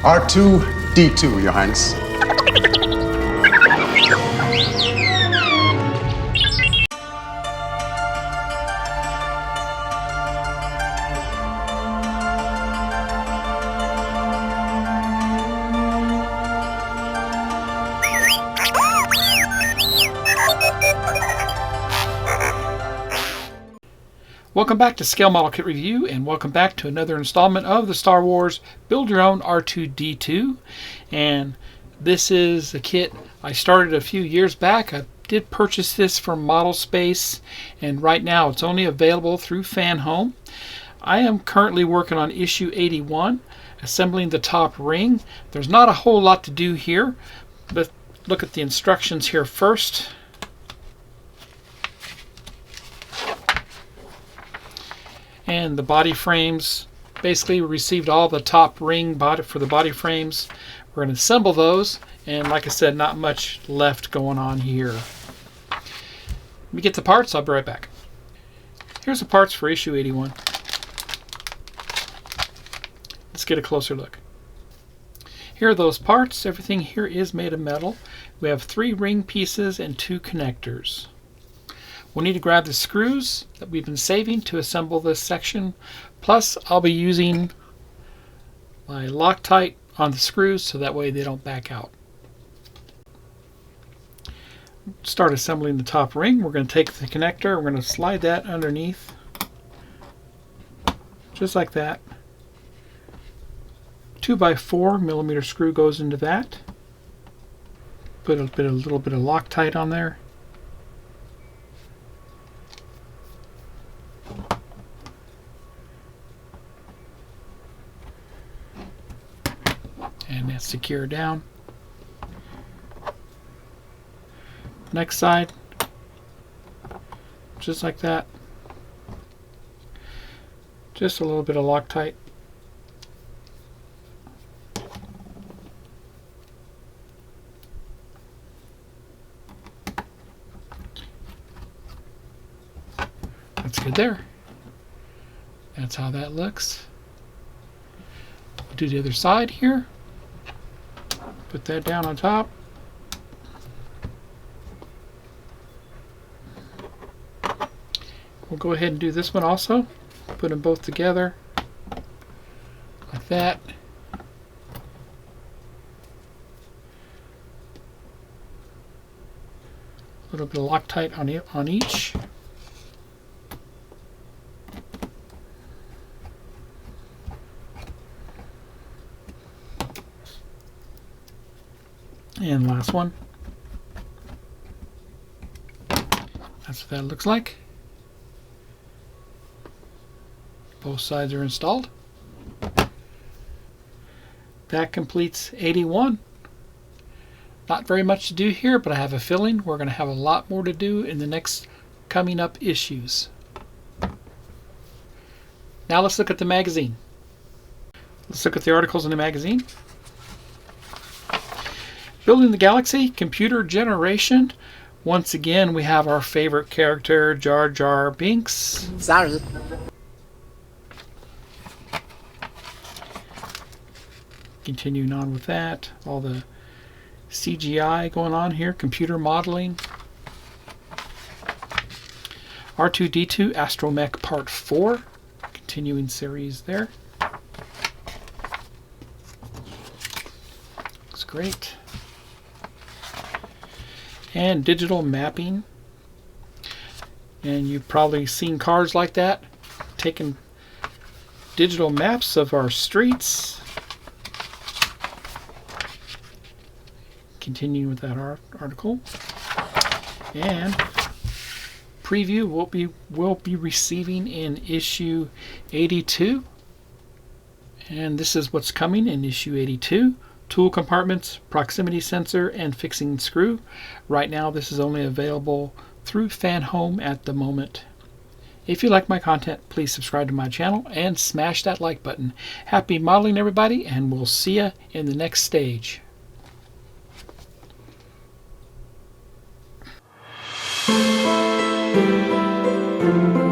R2-D2, Your Highness. Welcome back to Scale Model Kit Review, and welcome back to another installment of the Star Wars Build Your Own R2-D2. And this is a kit I started a few years back. I did purchase this from Model Space, and right now it's only available through FanHome. I am currently working on issue 81, assembling the top ring. There's not a whole lot to do here, but look at the instructions here first. And the body frames, basically we received all the top ring body for the body frames. We're going to assemble those, and like I said, not much left going on here. Let me get the parts, I'll be right back. Here's the parts for issue 81. Let's get a closer look. Here are those parts. Everything here is made of metal. We have 3 ring pieces and 2 connectors. We'll need to grab the screws that we've been saving to assemble this section. Plus, I'll be using my Loctite on the screws so that way they don't back out. Start assembling the top ring. We're going to take the connector, we're going to slide that underneath, just like that. 2x4mm screw goes into that. Put a little bit of Loctite on there. And that's secure down. Next side, just like that. Just a little bit of Loctite. That's good there. That's how that looks. We'll do the other side here. Put that down on top. We'll go ahead and do this one also. Put them both together like that. A little bit of Loctite on each. And last one. That's what that looks like. Both sides are installed. That completes 81. Not very much to do here, but I have a feeling we're going to have a lot more to do in the next coming up issues. Now let's look at the magazine. Let's look at the articles in the magazine. Building the Galaxy, computer generation. Once again, we have our favorite character, Jar Jar Binks. Sorry. Continuing on with that, all the CGI going on here, computer modeling. R2-D2 Astromech Part 4, continuing series there. Looks great. And digital mapping. And you've probably seen cars like that, taking digital maps of our streets. Continuing with that article. And preview we'll be receiving in issue 82. And this is what's coming in issue 82. Tool compartments, proximity sensor, and fixing screw. Right now this is only available through FanHome at the moment. If you like my content, please subscribe to my channel and smash that like button. Happy modeling, everybody, and we'll see you in the next stage. Thank you.